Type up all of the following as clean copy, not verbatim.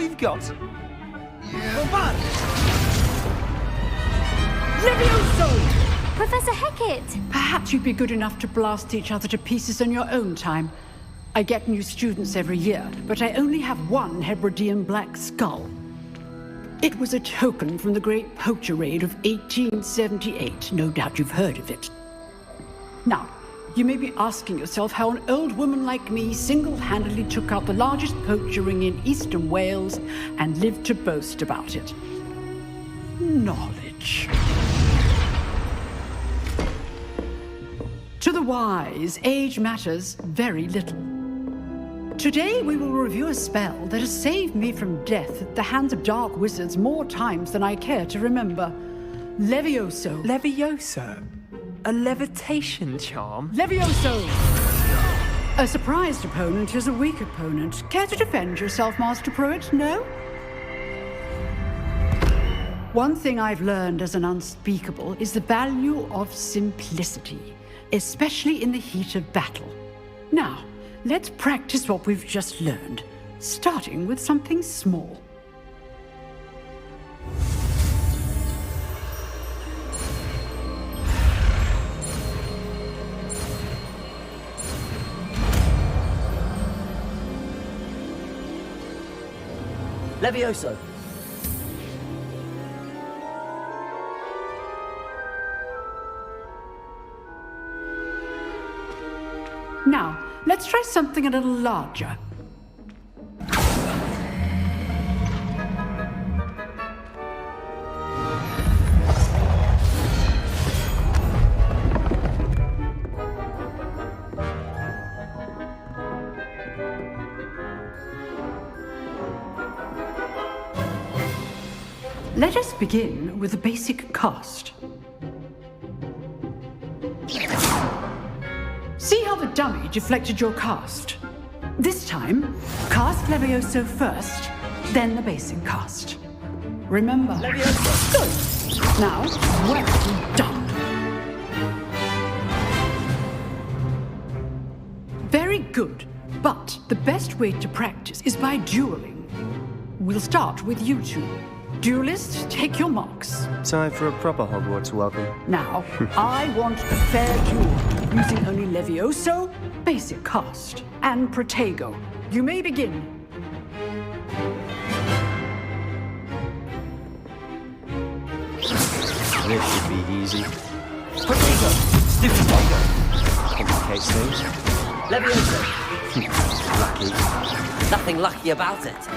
we've got? Levioso! Professor Hecat! Perhaps you'd be good enough to blast each other to pieces in your own time. I get new students every year, but I only have one Hebridean black skull. It was a token from the Great Poacher Raid of 1878. No doubt you've heard of it. Now, you may be asking yourself how an old woman like me single-handedly took out the largest poacher ring in eastern Wales and lived to boast about it. Knowledge. To the wise, age matters very little. Today we will review a spell that has saved me from death at the hands of dark wizards more times than I care to remember. Levioso. Levioso? A levitation charm? Levioso! A surprised opponent is a weak opponent. Care to defend yourself, Master Pruitt? No? One thing I've learned as an unspeakable is the value of simplicity, especially in the heat of battle. Now, let's practice what we've just learned, starting with something small. Levioso. Now, let's try something a little larger. Let us begin with the basic cast. See how the dummy deflected your cast? This time, cast Levioso first, then the basic cast. Remember. Levioso. Good. Now, well done. Very good, but the best way to practice is by dueling. We'll start with you two. Duelists, take your marks. Time for a proper Hogwarts welcome. Now, I want a fair duel, using only Levioso, basic cast, and Protego. You may begin. This should be easy. Protego. Stupid Protego. Complicates things. Levioso. Lucky. Nothing lucky about it.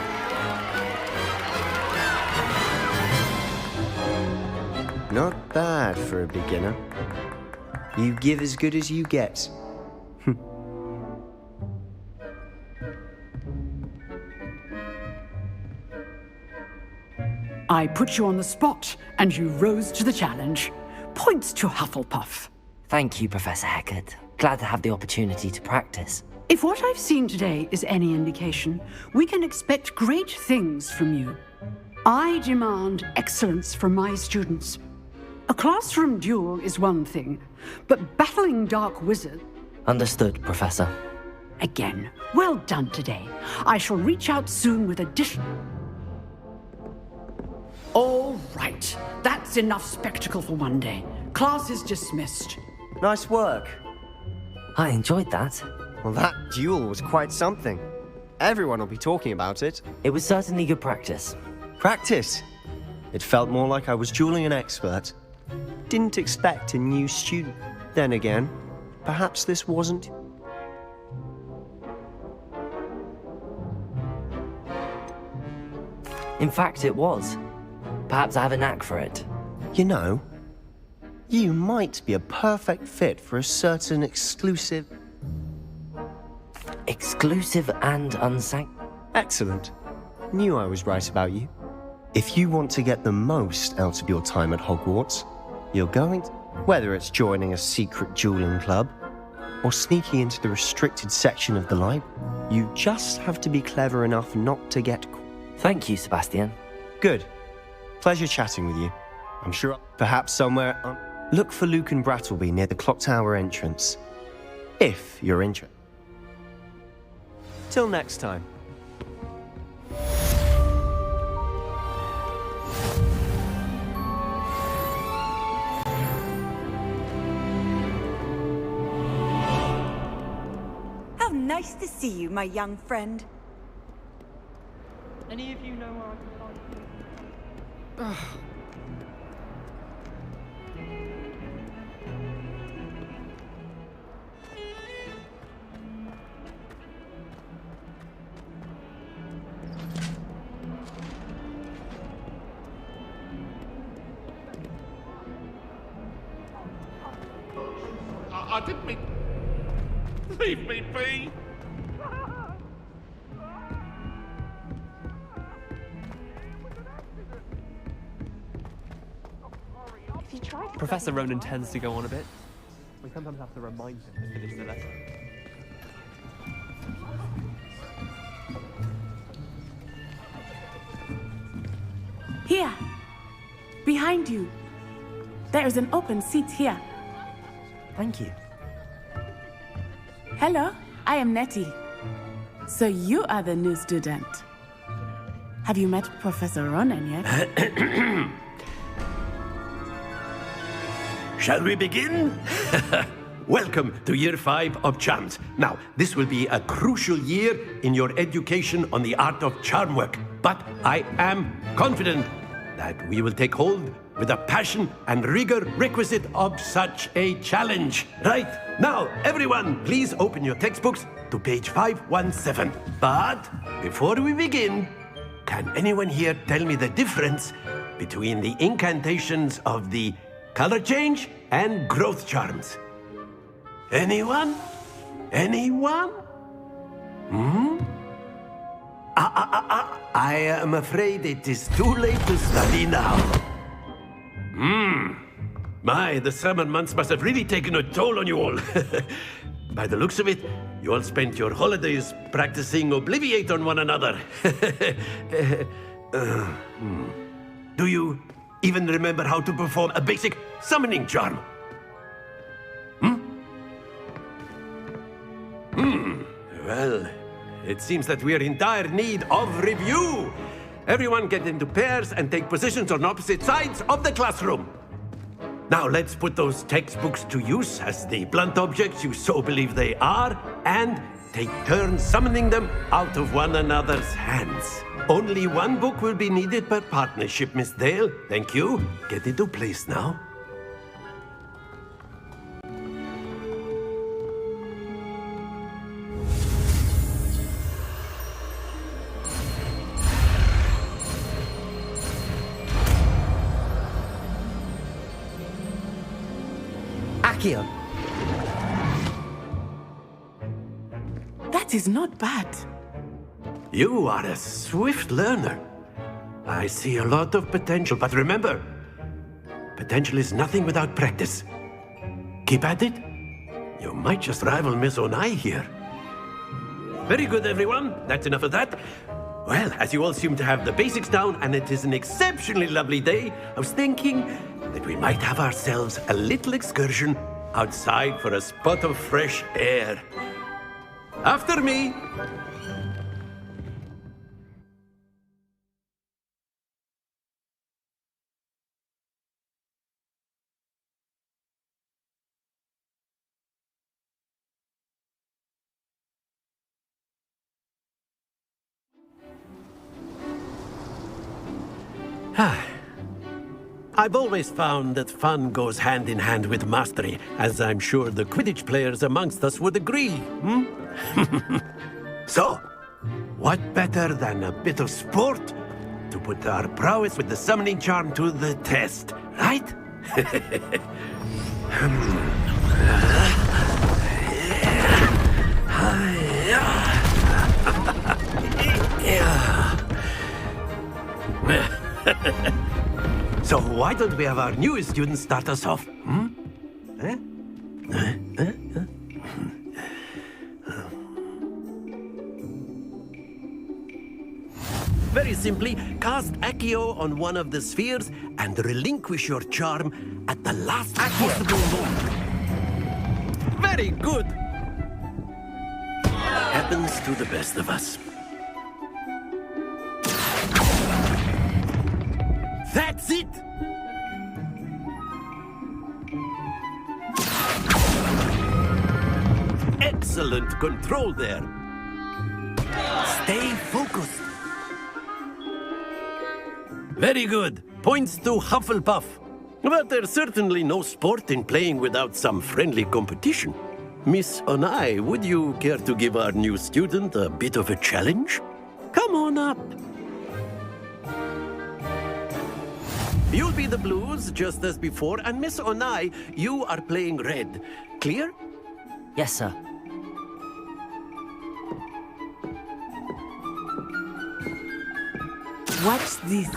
Not bad for a beginner. You give as good as you get. I put you on the spot, and you rose to the challenge. Points to Hufflepuff. Thank you, Professor Hecat. Glad to have the opportunity to practice. If what I've seen today is any indication, we can expect great things from you. I demand excellence from my students. A classroom duel is one thing, but battling dark wizards... Understood, Professor. Again, well done today. I shall reach out soon with additional... All right, that's enough spectacle for one day. Class is dismissed. Nice work. I enjoyed that. Well, that duel was quite something. Everyone will be talking about it. It was certainly good practice. Practice. It felt more like I was dueling an expert. Didn't expect a new student. Then again, perhaps this wasn't... In fact, it was. Perhaps I have a knack for it. You know, you might be a perfect fit for a certain exclusive... Exclusive and unsanctioned. Excellent. Knew I was right about you. If you want to get the most out of your time at Hogwarts, you're going to... Whether it's joining a secret dueling club or sneaking into the restricted section of the library, you just have to be clever enough not to get caught. Thank you, Sebastian. Good. Pleasure chatting with you. I'm sure perhaps somewhere on... Look for Luke and Brattleby near the clock tower entrance, if you're interested. Till next time. Nice to see you, my young friend. Any of you know where I can find you? I didn't mean... Leave me be! Professor Ronan tends to go on a bit. We sometimes have to remind him to finish the lesson. Here! Behind you! There is an open seat here. Thank you. Hello, I am Nettie. So you are the new student. Have you met Professor Ronan yet? Shall we begin? Welcome to Year 5 of Charms. Now, this will be a crucial year in your education on the art of charm work. But I am confident that we will take hold with the passion and rigor requisite of such a challenge. Right, now, everyone, please open your textbooks to page 517. But before we begin, can anyone here tell me the difference between the incantations of the color change and growth charms? Anyone? Anyone? I am afraid it is too late to study now. My, the summer months must have really taken a toll on you all. By the looks of it, you all spent your holidays practicing Obliviate on one another. Do you even remember how to perform a basic summoning charm? Well, it seems that we are in dire need of review. Everyone get into pairs and take positions on opposite sides of the classroom. Now let's put those textbooks to use as the blunt objects you so believe they are, and take turns summoning them out of one another's hands. Only one book will be needed per partnership, Miss Dale. Thank you. Get into place now. Akhir. That is not bad. You are a swift learner. I see a lot of potential, but remember, potential is nothing without practice. Keep at it. You might just rival Miss Onai here. Very good, everyone. That's enough of that. Well, as you all seem to have the basics down, and it is an exceptionally lovely day, I was thinking that we might have ourselves a little excursion outside for a spot of fresh air. After me. I've always found that fun goes hand in hand with mastery, as I'm sure the Quidditch players amongst us would agree. So, what better than a bit of sport to put our prowess with the summoning charm to the test, right? So why don't we have our newest student start us off? Very simply, cast Accio on one of the spheres and relinquish your charm at the last possible moment. Very good. Happens to the best of us. That's it! Excellent control there. Stay focused. Very good. Points to Hufflepuff. But there's certainly no sport in playing without some friendly competition. Miss Onai, would you care to give our new student a bit of a challenge? Come on up. You'll be the blues, just as before, and Miss Onai, you are playing red. Clear? Yes, sir. Watch this.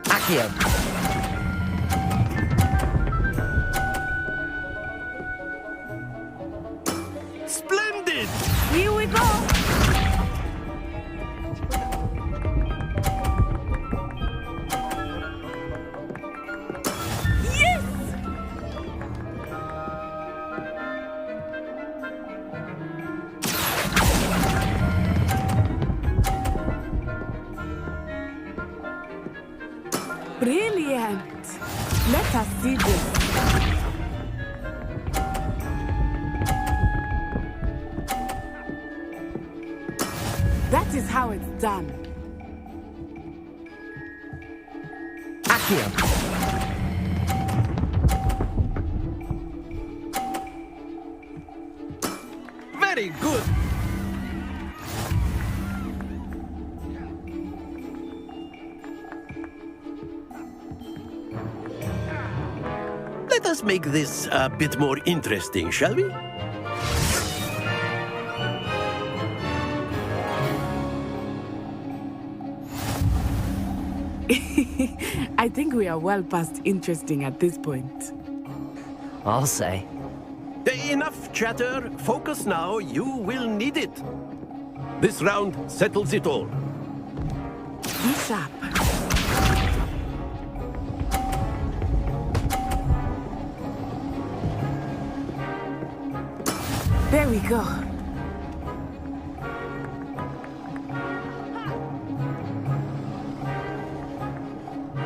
Akhir. Splendid! Here we go. Yes! Brilliant! Let us see this. That is how it's done. Akhir. Very good. Let us make this a bit more interesting, shall we? I think we are well past interesting at this point. I'll say. Enough chatter. Focus now. You will need it. This round settles it all. Be sharp. There we go.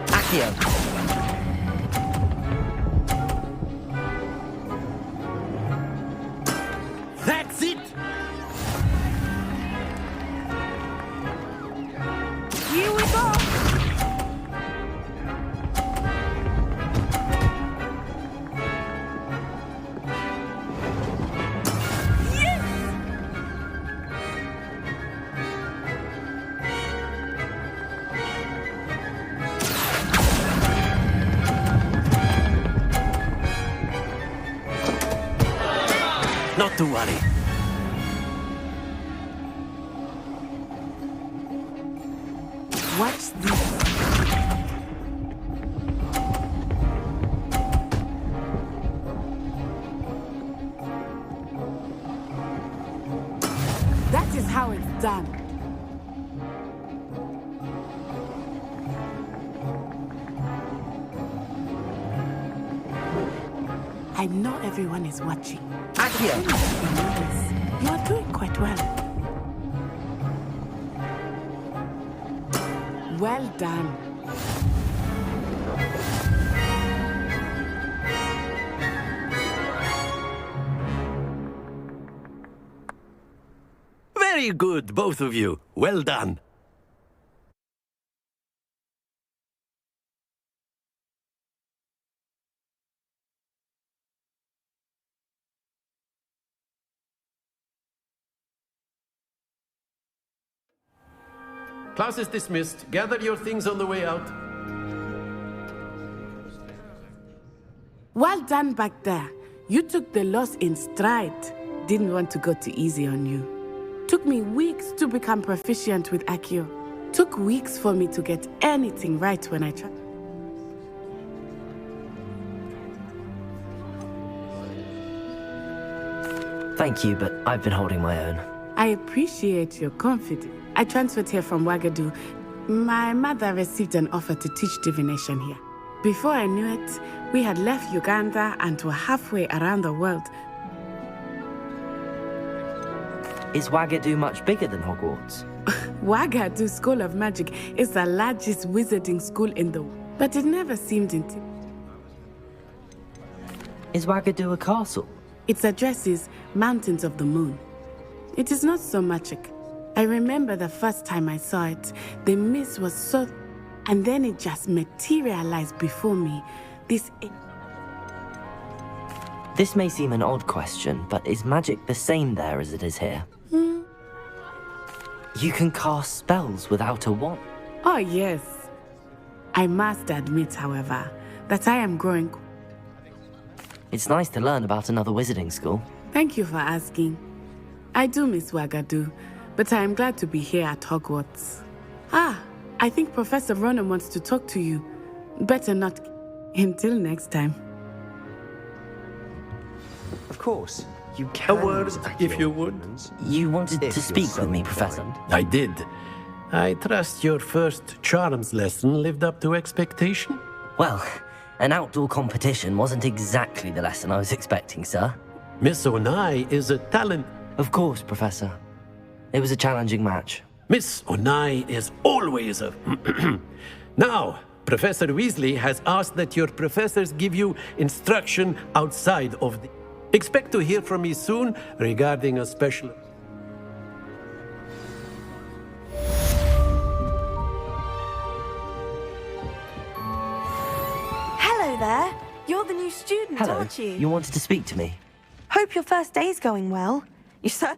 Akhir. That's it. Here we go. Not to worry. Watch this. That is how it's done. I know everyone is watching. Akhir. You are doing quite well. Well done. Very good, both of you. Well done. Class is dismissed. Gather your things on the way out. Well done back there. You took the loss in stride. Didn't want to go too easy on you. Took me weeks to become proficient with Akio. Took weeks for me to get anything right when I tried. Thank you, but I've been holding my own. I appreciate your confidence. I transferred here from Wagadu. My mother received an offer to teach divination here. Before I knew it, we had left Uganda and were halfway around the world. Is Wagadu much bigger than Hogwarts? Wagadu School of Magic is the largest wizarding school in the world, but it never seemed intimidating. Is Wagadu a castle? Its address is Mountains of the Moon. It is not so magic. I remember the first time I saw it, the mist was so... and then it just materialized before me. This may seem an odd question, but is magic the same there as it is here? You can cast spells without a wand. Oh, yes. I must admit, however, that I am growing... It's nice to learn about another wizarding school. Thank you for asking. I do miss Wagadu, but I am glad to be here at Hogwarts. I think Professor Ronan wants to talk to you. Better not... Until next time. Of course, you can. A word, use if you your would. weapons. You wanted If to you're speak so with me, Professor. inclined. I did. I trust your first charms lesson lived up to expectation? Well, an outdoor competition wasn't exactly the lesson I was expecting, sir. Miss Onai is a talent. Of course, Professor. It was a challenging match. Miss Onai is always a... Now, Professor Weasley has asked that your professors give you instruction outside of the... Expect to hear from me soon regarding a special... Hello there. You're the new student, Hello. aren't you? You wanted to speak to me? Hope your first day's going well. You said...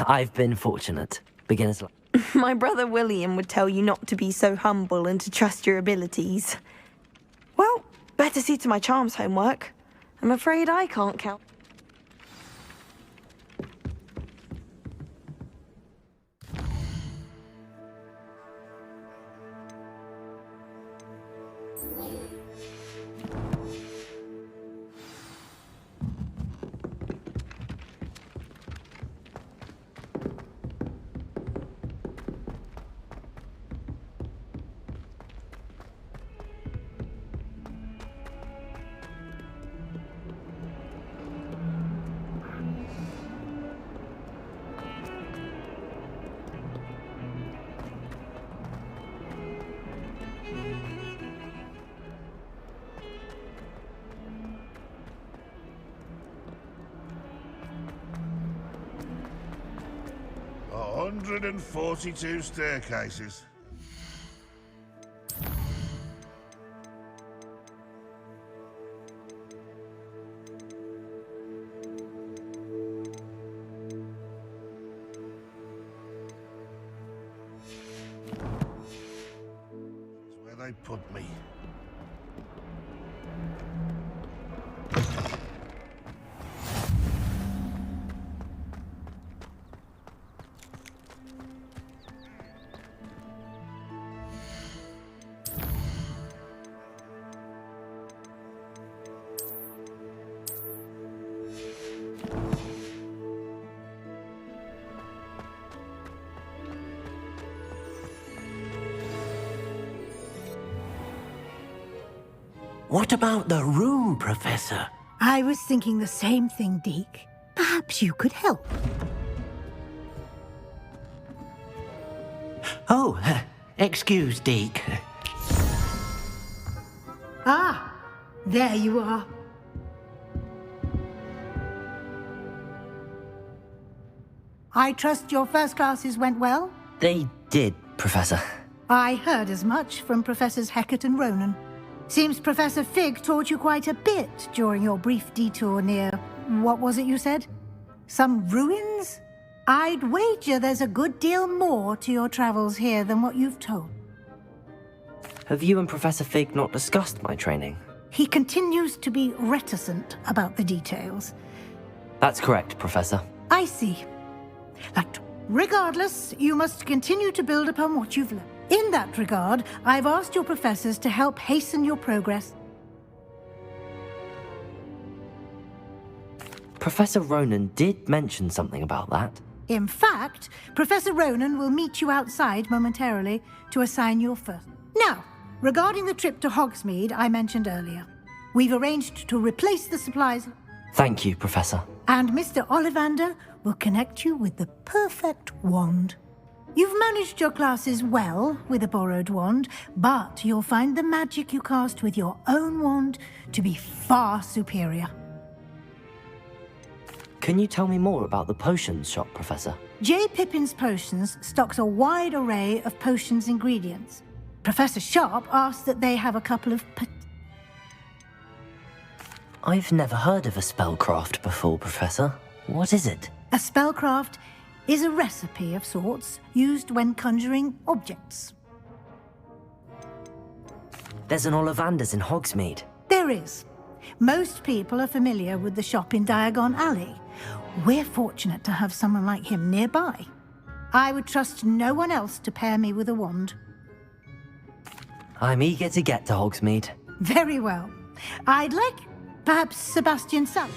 I've been fortunate. Beginner's luck. My brother William would tell you not to be so humble and to trust your abilities. Well, better see to my charms homework. I'm afraid I can't count. A 142 staircases. That's where they put me. What about the room, Professor? I was thinking the same thing, Deke. Perhaps you could help. Oh, excuse, Deke. Ah, there you are. I trust your first classes went well? They did, Professor. I heard as much from Professors Hecat and Ronan. Seems Professor Fig taught you quite a bit during your brief detour near... what was it you said? Some ruins? I'd wager there's a good deal more to your travels here than what you've told. Have you and Professor Fig not discussed my training? He continues to be reticent about the details. That's correct, Professor. I see. Regardless, you must continue to build upon what you've learned. In that regard, I've asked your professors to help hasten your progress. Professor Ronan did mention something about that. In fact, Professor Ronan will meet you outside momentarily to assign your first. Now, regarding the trip to Hogsmeade I mentioned earlier, we've arranged to replace the supplies. Thank you, Professor. And Mr. Ollivander will connect you with the perfect wand. You've managed your classes well with a borrowed wand, but you'll find the magic you cast with your own wand to be far superior. Can you tell me more about the potions shop, Professor? J. Pippin's Potions stocks a wide array of potions ingredients. Professor Sharp asks that they have a couple of I've never heard of a spellcraft before, Professor. What is it? A spellcraft is a recipe of sorts used when conjuring objects. There's an Ollivander's in Hogsmeade. There is. Most people are familiar with the shop in Diagon Alley. We're fortunate to have someone like him nearby. I would trust no one else to pair me with a wand. I'm eager to get to Hogsmeade. Very well. I'd like perhaps Sebastian Sal.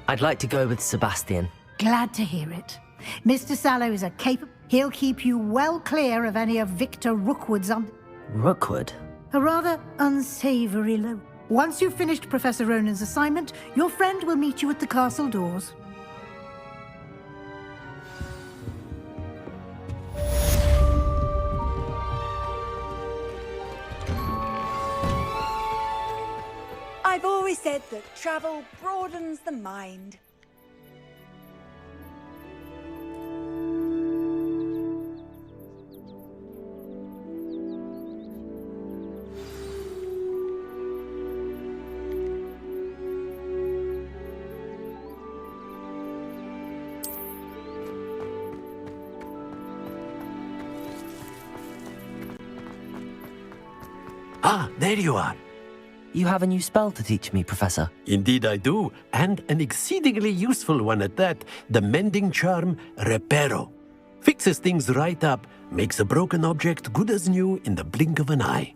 I'd like to go with Sebastian. Glad to hear it. Mr. Sallow is a capable... He'll keep you well clear of any of Victor Rookwood's Rookwood? a rather unsavory low. Once you've finished Professor Ronan's assignment, your friend will meet you at the castle doors. I've always said that travel broadens the mind. Ah, there you are. You have a new spell to teach me, Professor. Indeed I do, and an exceedingly useful one at that. The mending charm, Reparo. Fixes things right up, makes a broken object good as new in the blink of an eye.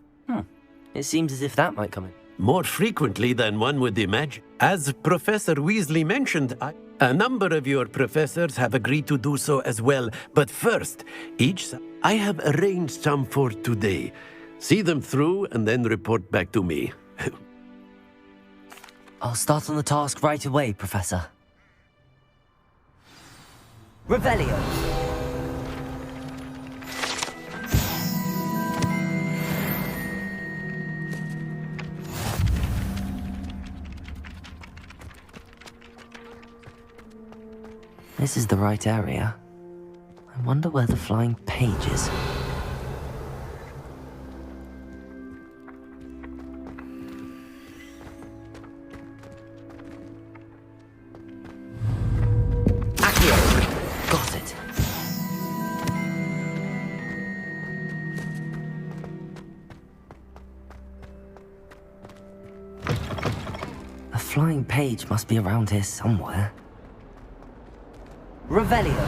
It seems as if that might come in. More frequently than one would imagine. As Professor Weasley mentioned, a number of your professors have agreed to do so as well. But first, I have arranged some for today. See them through and then report back to me. I'll start on the task right away, Professor. Revelio! This is the right area. I wonder where the flying page is. Got it. A flying page must be around here somewhere. Revelio.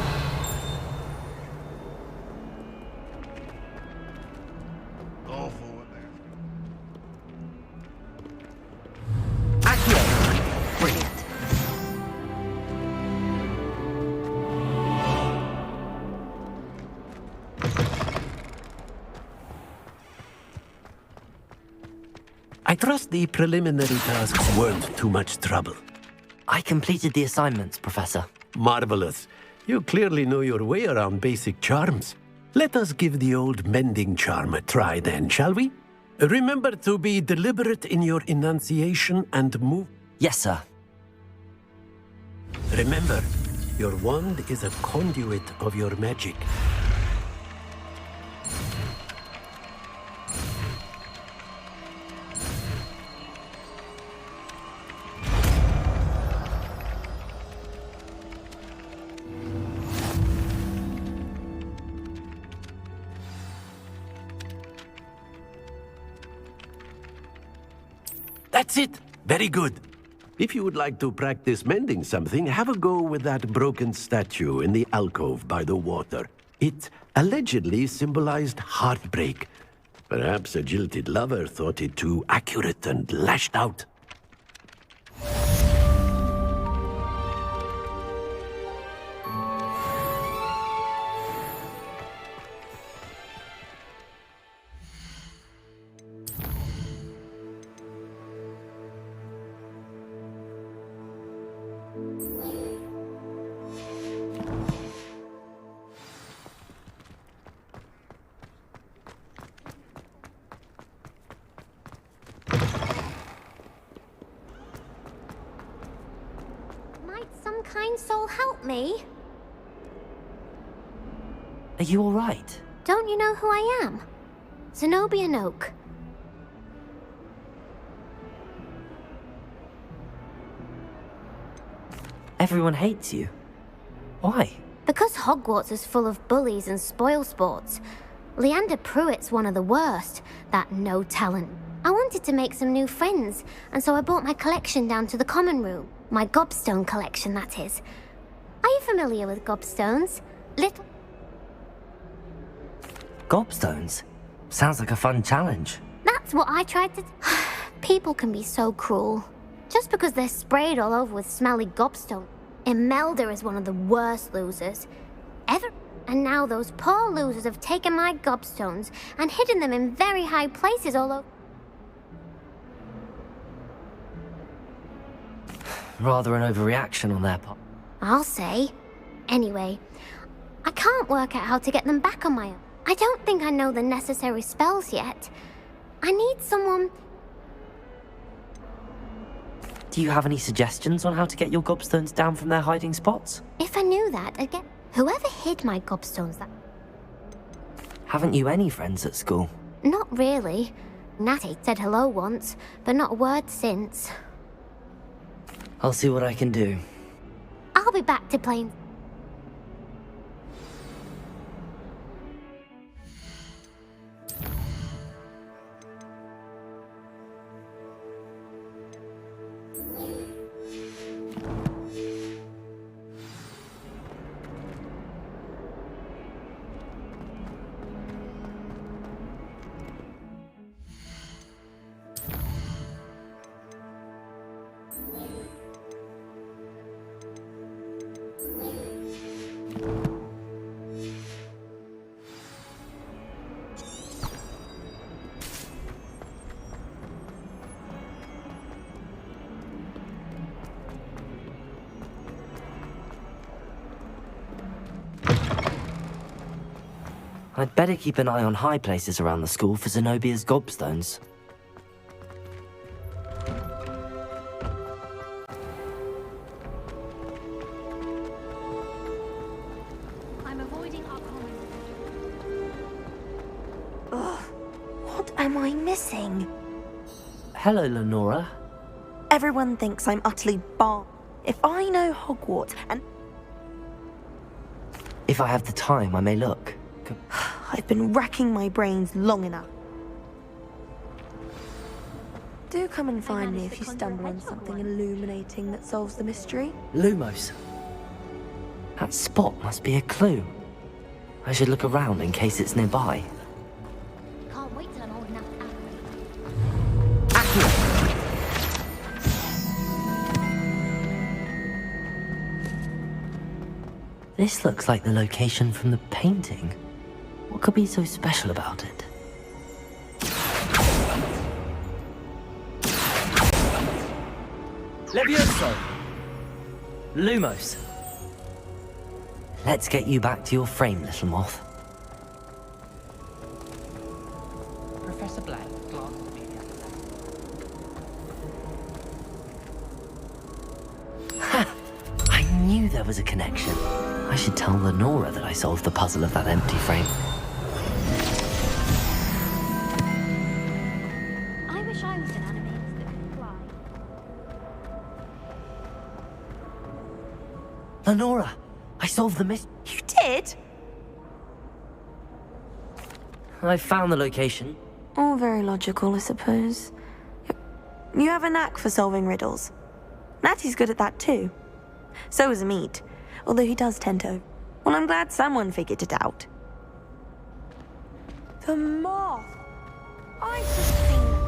Accio. Brilliant. I trust the preliminary tasks weren't too much trouble. I completed the assignments, Professor. Marvelous. You clearly know your way around basic charms. Let us give the old mending charm a try then, shall we? Remember to be deliberate in your enunciation and move. Yes, sir. Remember, your wand is a conduit of your magic. That's it. Very good. If you would like to practice mending something, have a go with that broken statue in the alcove by the water. It allegedly symbolized heartbreak. Perhaps a jilted lover thought it too accurate and lashed out. help me? Are you alright? Don't you know who I am? Zenobia Noak. Everyone hates you. Why? Because Hogwarts is full of bullies and spoilsports. Leander Pruitt's one of the worst, that no talent. I wanted to make some new friends, and so I brought my collection down to the common room. My gobstone collection, that is. Are you familiar with gobstones? Little... Gobstones? Sounds like a fun challenge. That's what I tried to... People can be so cruel. Just because they're sprayed all over with smelly gobstone. Imelda is one of the worst losers ever. And now those poor losers have taken my gobstones and hidden them in very high places all over. Rather an overreaction on their part. I'll say. Anyway, I can't work out how to get them back on my own. I don't think I know the necessary spells yet. I need someone... Do you have any suggestions on how to get your gobstones down from their hiding spots? If I knew that, I'd get... Whoever hid my gobstones that... Haven't you any friends at school? Not really. Natty said hello once, but not a word since. I'll see what I can do. I'll be back to playing... I'd better keep an eye on high places around the school for Zenobia's gobstones. I'm avoiding our common... Ugh, what am I missing? Hello, Lenora. Everyone thinks I'm utterly bar. If I know Hogwarts and... If I have the time, I may look. I've been racking my brains long enough. Do come and find me if you stumble on something illuminating that solves the mystery. Lumos. That spot must be a clue. I should look around in case it's nearby. Can't wait till I'm old enough to This looks like the location from the painting. What could be so special about it? Levioso! Lumos! Let's get you back to your frame, little moth. Professor Black glanced at me the other day. Ha! I knew there was a connection. I should tell Lenora that I solved the puzzle of that empty frame. I wish I was an animator that could fly. Lenora! I solved the mystery. You did? I found the location. All very logical, I suppose. You have a knack for solving riddles. Natty's good at that too. So is Amit, although he does tend to... Well, I'm glad someone figured it out. The moth! I've just seen that.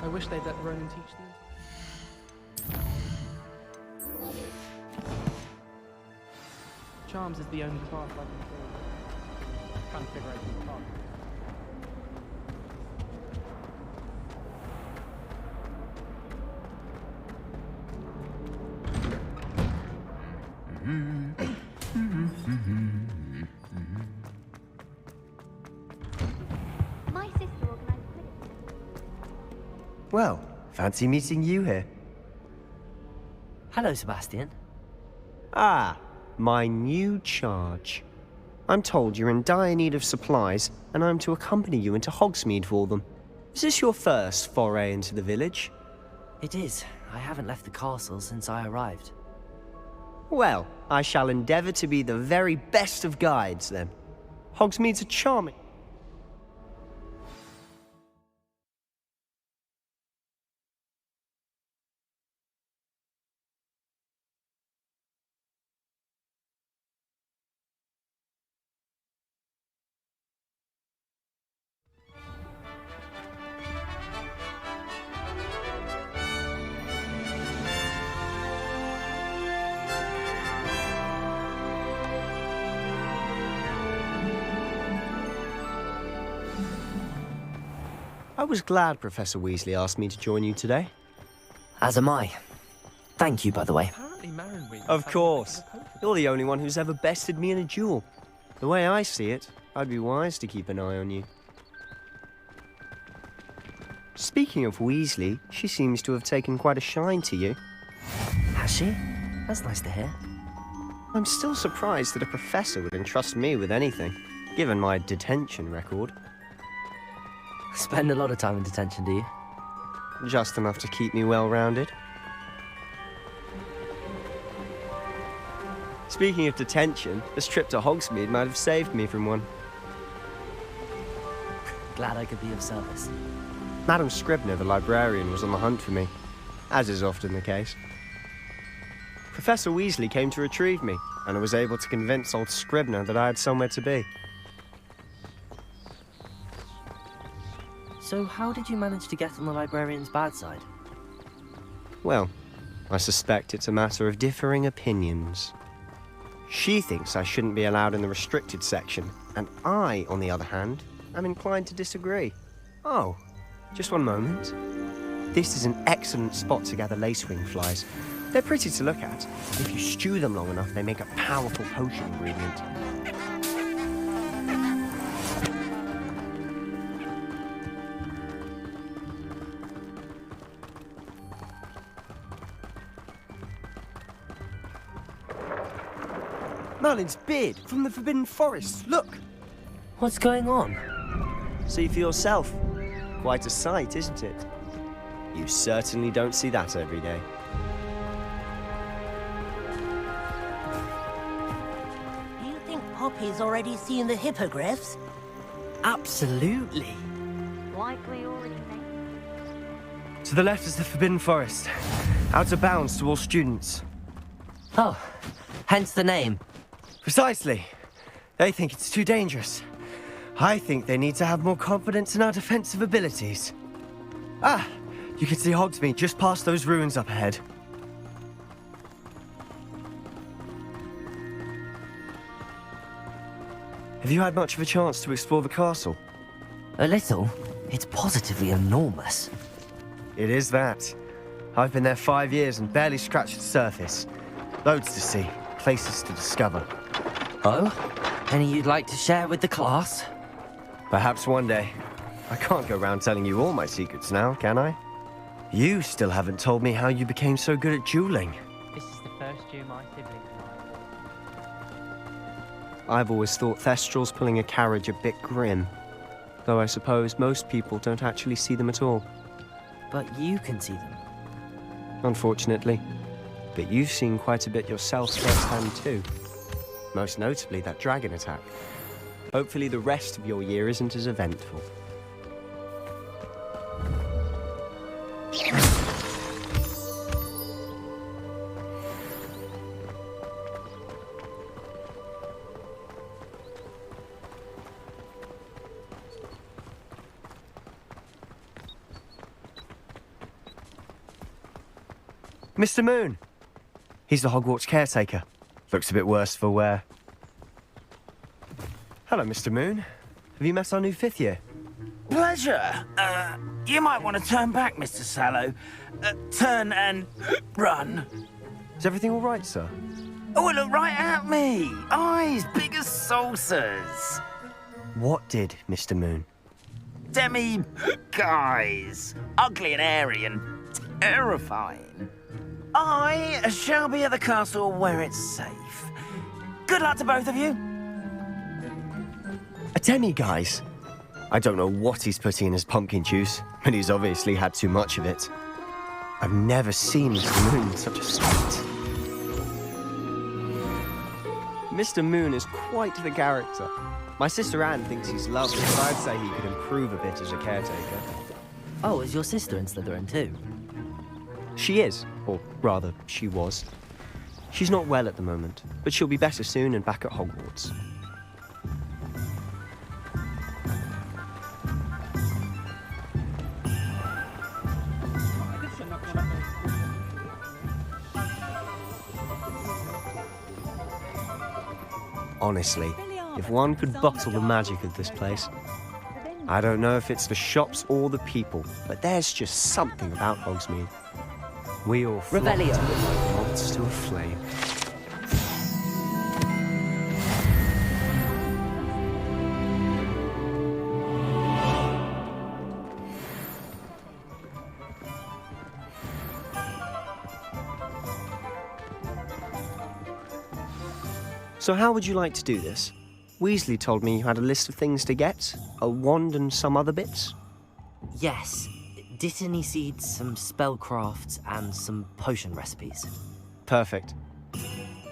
I wish they'd let Ronan teach them. Charms is the only class I can do. Trying to figure out the class. My sister organised Quidditch. Well, fancy meeting you here. Hello, Sebastian. Ah, my new charge. I'm told you're in dire need of supplies, and I'm to accompany you into Hogsmeade for them. Is this your first foray into the village? It is. I haven't left the castle since I arrived. Well, I shall endeavour to be the very best of guides, then. Hogsmeade's a charming... I was glad Professor Weasley asked me to join you today. As am I. Thank you, by the way. Apparently Marin Of course. You're the only one who's ever bested me in a duel. The way I see it, I'd be wise to keep an eye on you. Speaking of Weasley, she seems to have taken quite a shine to you. Has she? That's nice to hear. I'm still surprised that a professor would entrust me with anything, given my detention record. Spend a lot of time in detention, do you? Just enough to keep me well-rounded. Speaking of detention, this trip to Hogsmeade might have saved me from one. Glad I could be of service. Madam Scribner, the librarian, was on the hunt for me, as is often the case. Professor Weasley came to retrieve me, and I was able to convince old Scribner that I had somewhere to be. So how did you manage to get on the librarian's bad side? Well, I suspect it's a matter of differing opinions. She thinks I shouldn't be allowed in the restricted section, and I, on the other hand, am inclined to disagree. Oh, just one moment. This is an excellent spot to gather lacewing flies. They're pretty to look at. If you stew them long enough, they make a powerful potion ingredient. Merlin's beard from the Forbidden Forest. Look! What's going on? See for yourself. Quite a sight, isn't it? You certainly don't see that every day. Do you think Poppy's already seen the hippogriffs? Absolutely. Like we already know. To the left is the Forbidden Forest. Out of bounds to all students. Oh, hence the name. Precisely. They think it's too dangerous. I think they need to have more confidence in our defensive abilities. Ah, you can see Hogsmeade just past those ruins up ahead. Have you had much of a chance to explore the castle? A little. It's positively enormous. It is that. I've been there 5 years and barely scratched the surface. Loads to see, places to discover. Oh? Any you'd like to share with the class? Perhaps one day. I can't go around telling you all my secrets now, can I? You still haven't told me how you became so good at dueling. This is the first year my siblings and I've always thought Thestrals pulling a carriage a bit grim. Though I suppose most people don't actually see them at all. But you can see them. Unfortunately. But you've seen quite a bit yourself firsthand too. Most notably that dragon attack. Hopefully the rest of your year isn't as eventful. Mr. Moon. He's the Hogwarts caretaker. Looks a bit worse for wear. Hello, Mr. Moon. Have you met our new 5th year? Pleasure. You might want to turn back, Mr. Sallow. Turn and run. Is everything all right, sir? Oh, look right at me. Eyes big as saucers. What did, Mr. Moon? Guys. Ugly and airy and terrifying. I shall be at the castle where it's safe. Good luck to both of you. A demi-guise? I don't know what he's putting in his pumpkin juice, but he's obviously had too much of it. I've never seen Mr. Moon in such a state. Mr. Moon is quite the character. My sister Anne thinks he's lovely, but I'd say he could improve a bit as a caretaker. Oh, is your sister in Slytherin too? She is, or rather, she was. She's not well at the moment, but she'll be better soon and back at Hogwarts. Honestly, if one could bottle the magic of this place. I don't know if it's the shops or the people, but there's just something about Hogsmeade. We all flocked Revelio. like moths to a flame. So how would you like to do this? Weasley told me you had a list of things to get, a wand and some other bits. Yes. Dittany seeds, some spellcrafts, and some potion recipes. Perfect.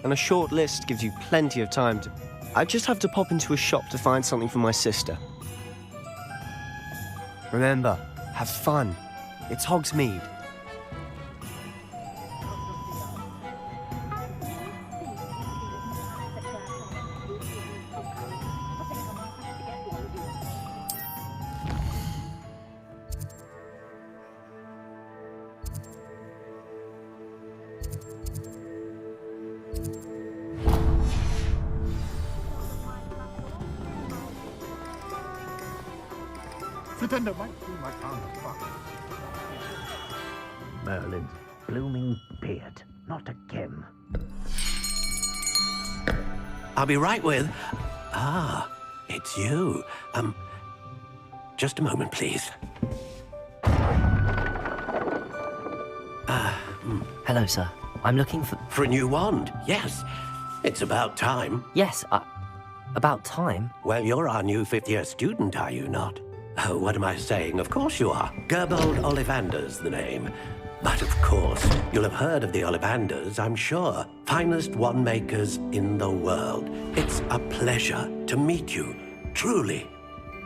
And a short list gives you plenty of time to... I just have to pop into a shop to find something for my sister. Remember, have fun. It's Hogsmeade. Merlin's blooming beard, not a Kim. I'll be right with... Ah, it's you. Just a moment, please. Hello, sir. I'm looking for... For a new wand, yes. It's about time. Yes, about time? Well, you're our new 5th-year student, are you not? Oh, what am I saying? Of course you are. Gerbold Ollivander's the name. But of course, you'll have heard of the Ollivanders, I'm sure. Finest wand makers in the world. It's a pleasure to meet you, truly.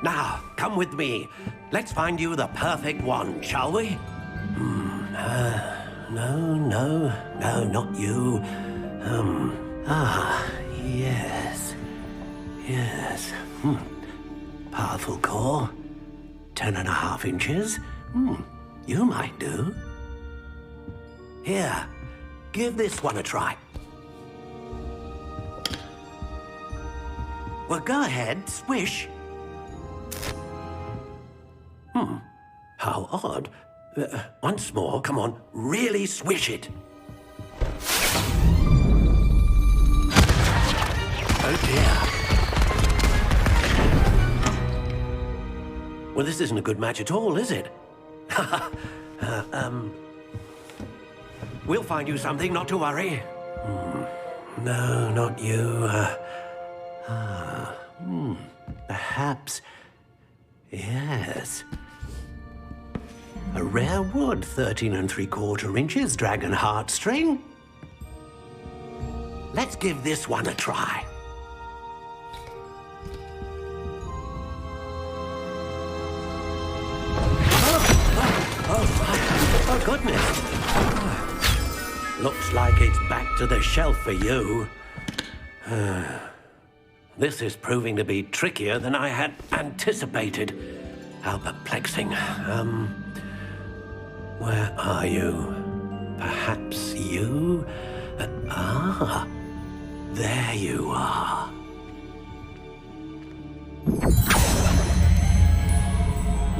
Now, come with me. Let's find you the perfect wand, shall we? No, not you. Yes. Powerful core. 10.5 inches. You might do. Here, give this one a try. Well, go ahead, swish. How odd. Once more, come on, really swish it. Oh dear. Well, this isn't a good match at all, is it? We'll find you something, not to worry. No, not you. Perhaps... Yes. A rare wood, 13 3/4 inches, dragon heartstring. Let's give this one a try. Oh, goodness. Looks like it's back to the shelf for you. This is proving to be trickier than I had anticipated. How perplexing. Where are you? Perhaps you? There you are.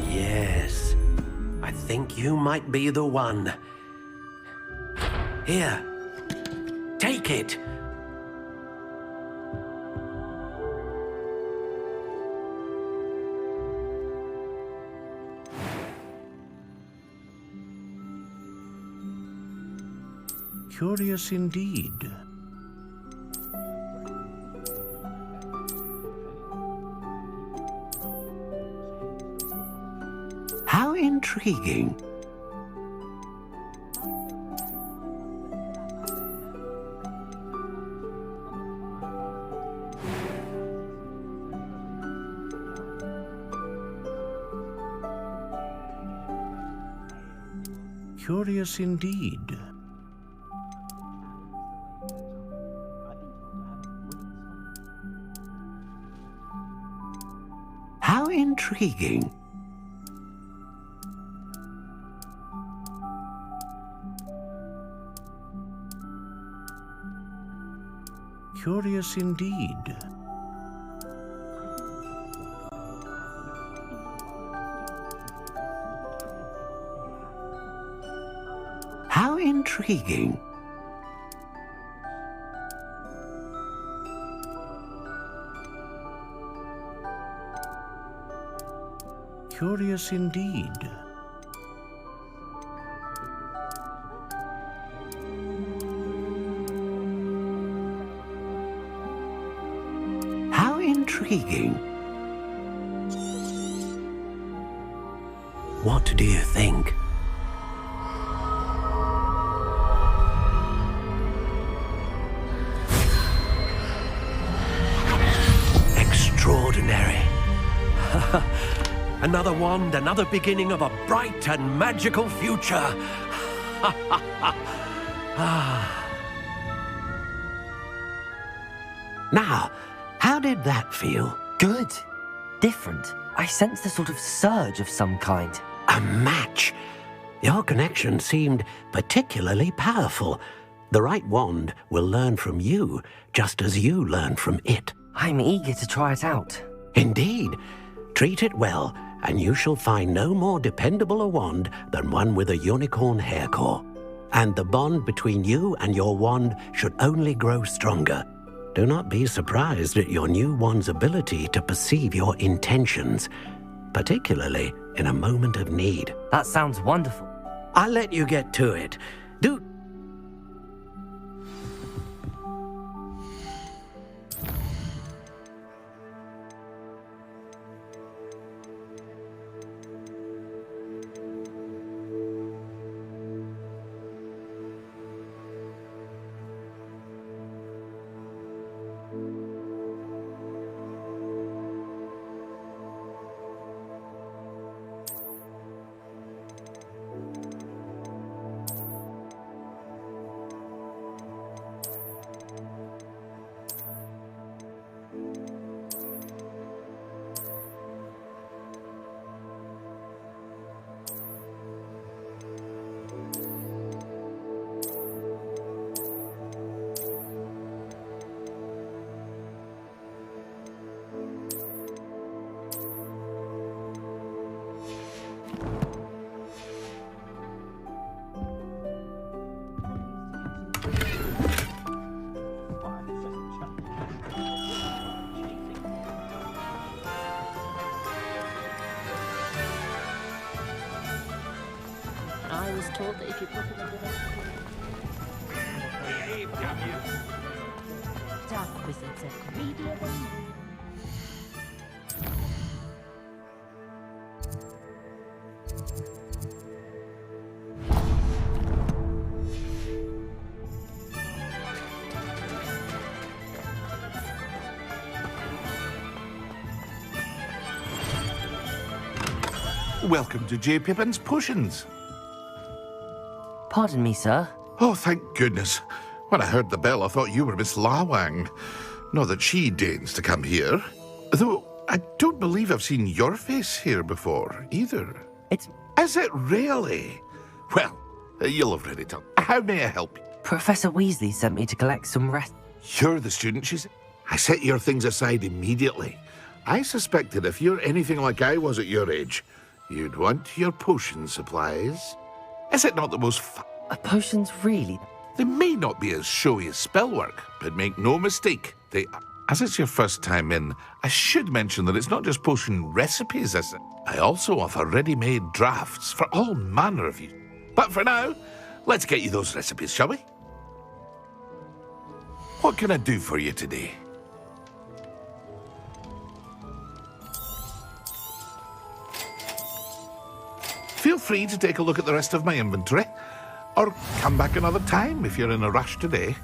Yes, I think you might be the one. Here, take it. Curious indeed. How intriguing. Curious indeed. How intriguing. Curious indeed. How intriguing. Curious indeed. How intriguing. What do you think? Extraordinary. Another wand, another beginning of a bright and magical future. Now, how did that feel? Good. Different. I sensed a sort of surge of some kind. A match. Your connection seemed particularly powerful. The right wand will learn from you, just as you learn from it. I'm eager to try it out. Indeed. Treat it well, and you shall find no more dependable a wand than one with a unicorn hair core. And the bond between you and your wand should only grow stronger. Do not be surprised at your new wand's ability to perceive your intentions, particularly in a moment of need. That sounds wonderful. I'll let you get to it. Do... I was told that if you put it under dark wizards are greedier than you. Welcome to J. Pippin's Potions. Pardon me, sir. Oh, thank goodness. When I heard the bell, I thought you were Miss Lawang. Not that she deigns to come here. Though, I don't believe I've seen your face here before, either. It's... Is it really? Well, you'll have read it up. How may I help you? Professor Weasley sent me to collect some You're the student, she said. I set your things aside immediately. I suspected if you're anything like I was at your age, you'd want your potion supplies. Is it not the most potions, really? They may not be as showy as spellwork, but make no mistake, they... As it's your first time in, I should mention that it's not just potion recipes, I also offer ready-made drafts for all manner of use. But for now, let's get you those recipes, shall we? What can I do for you today? Feel free to take a look at the rest of my inventory, or come back another time if you're in a rush today.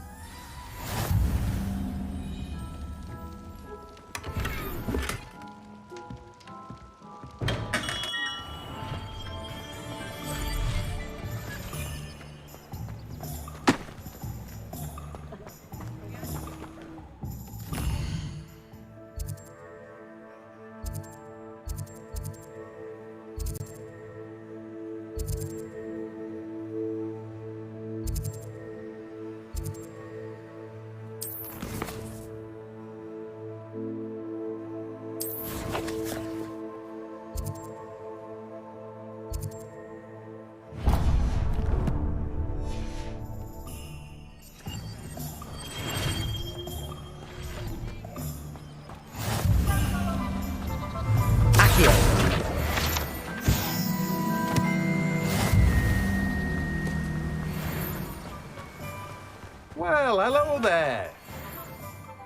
Well, hello there.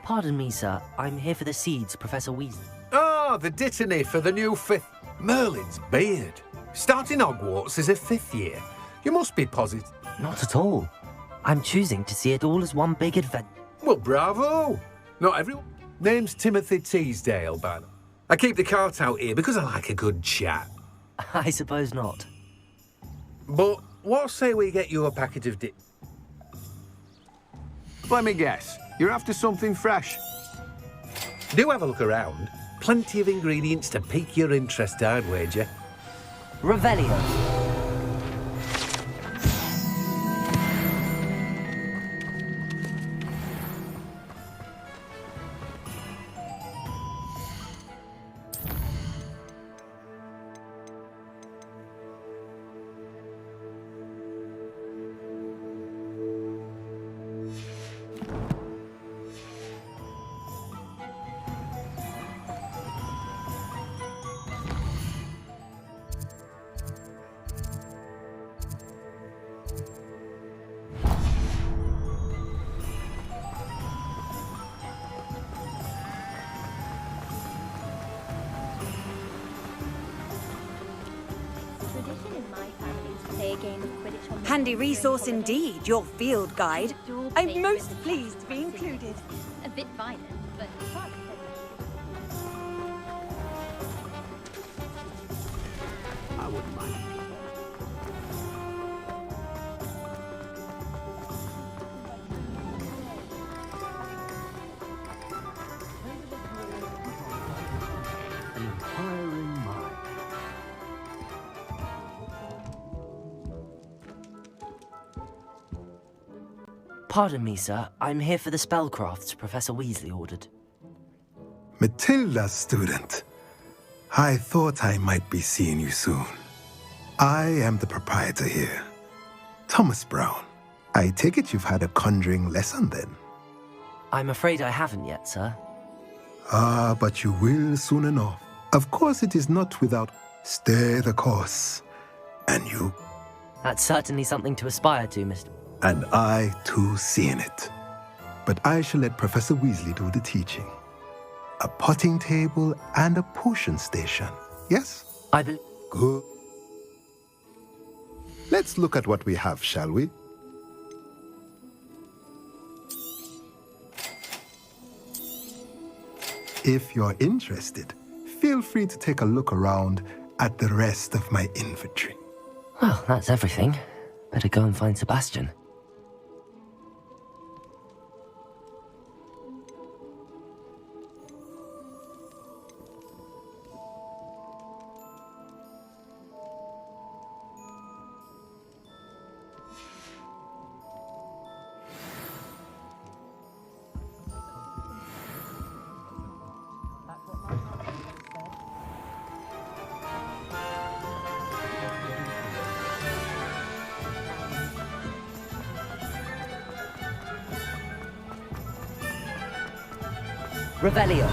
Pardon me, sir. I'm here for the seeds, Professor Weasley. Ah, the dittany for the new fifth... Merlin's beard. Starting Hogwarts as a fifth year. You must be positive. Not at all. I'm choosing to see it all as one big adventure. Well, bravo. Not everyone... Name's Timothy Teasdale, but I keep the cart out here because I like a good chat. I suppose not. But what say we get you a packet of Let me guess. You're after something fresh. Do have a look around. Plenty of ingredients to pique your interest, I'd wager. Revelio. Handy resource indeed, your field guide. I'm most pleased to be included. A bit violent, but fun. I wouldn't mind. Inquiring mind. Pardon me, sir. I'm here for the spellcrafts Professor Weasley ordered. Matilda, student. I thought I might be seeing you soon. I am the proprietor here, Thomas Brown. I take it you've had a conjuring lesson then? I'm afraid I haven't yet, sir. Ah, but you will soon enough. Of course it is not without stay the course. And you... That's certainly something to aspire to, Mr. And I, too, seeing it. But I shall let Professor Weasley do the teaching. A potting table and a potion station, yes? I believe... Good. Let's look at what we have, shall we? If you're interested, feel free to take a look around at the rest of my inventory. Well, that's everything. Better go and find Sebastian. Revelio.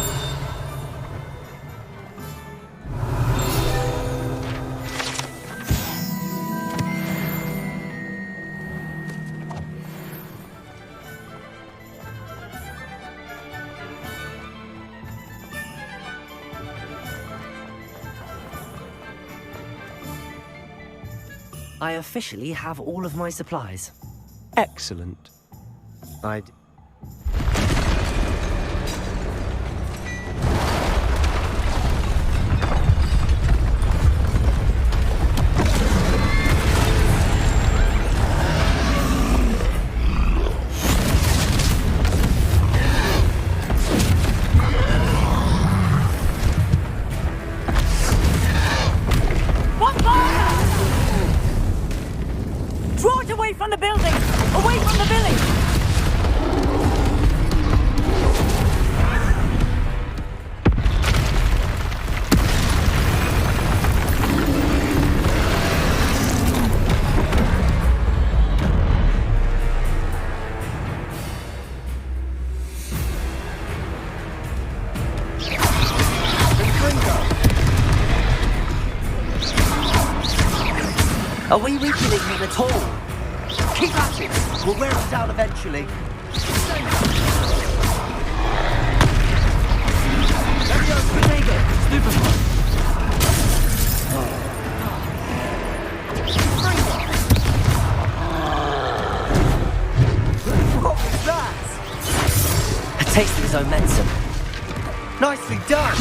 I officially have all of my supplies. Excellent. Draw it away from the building! Away from the village! Are we weakening him at all? Keep at it! We'll wear him down eventually. What was that? A taste of his own medicine. Nicely done!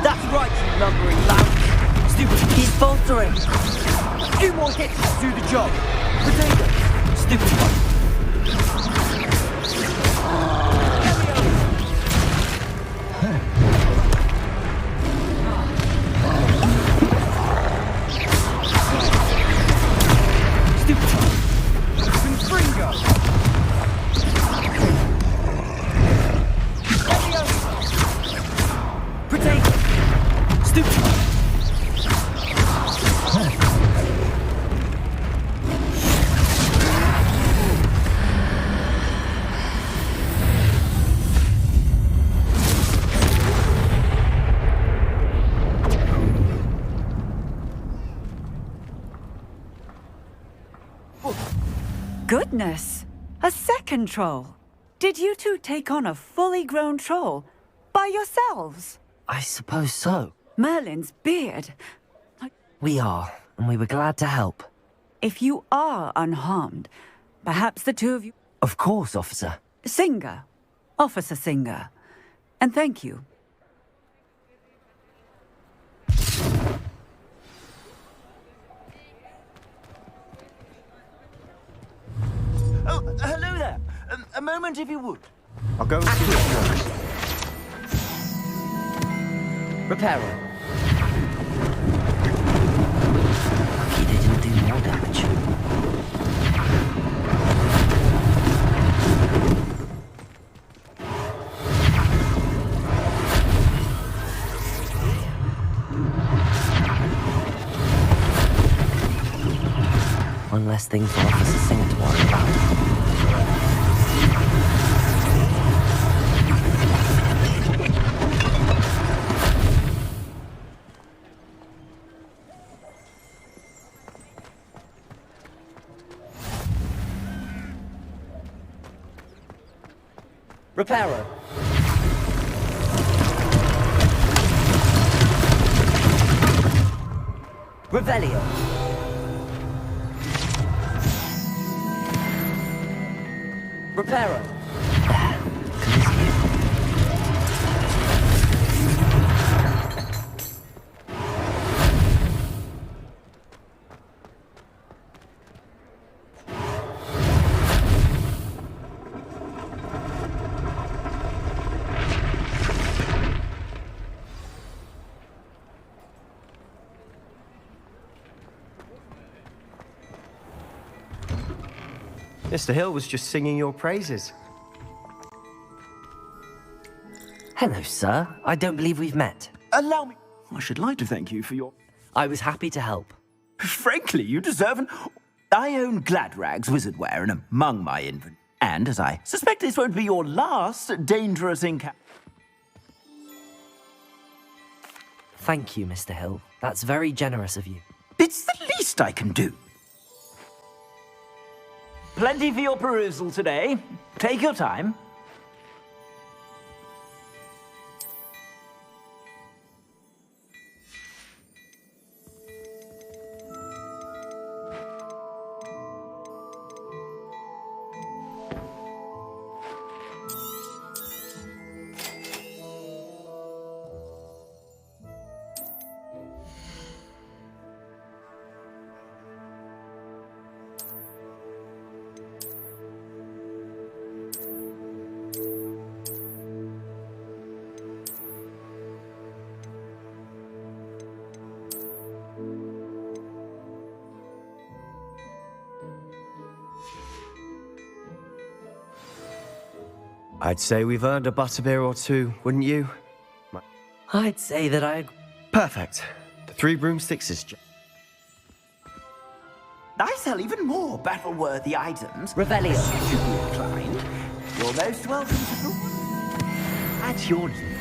That's right, you lumbering lout. Stupid, he's faltering. A few more hits to do the job. Potato, stupid one. Goodness! A second troll! Did you two take on a fully grown troll? By yourselves? I suppose so. Merlin's beard. We are, and we were glad to help. If you are unharmed, perhaps the two of you... Of course, officer. Singer. Officer Singer. And thank you. Oh, hello there. A moment, if you would. I'll go and see what works. Repairer. Lucky they didn't do more damage. One less thing for Officer Singer to worry about. Repairer. Revelio. Repairer. Mr. Hill was just singing your praises. Hello, sir. I don't believe we've met. Allow me. I should like to thank you for your... I was happy to help. Frankly, you deserve an... I own Gladrag's wizardware and among my inventory. And, as I suspect this won't be your last dangerous encounter... Thank you, Mr. Hill. That's very generous of you. It's the least I can do. Plenty for your perusal today. Take your time. I'd say we've earned a butterbeer or two, wouldn't you? I'd say that I... Perfect. The 3 broomsticks is... I sell even more battle-worthy items. Revelio. Should be inclined. You're most welcome to... At your leisure.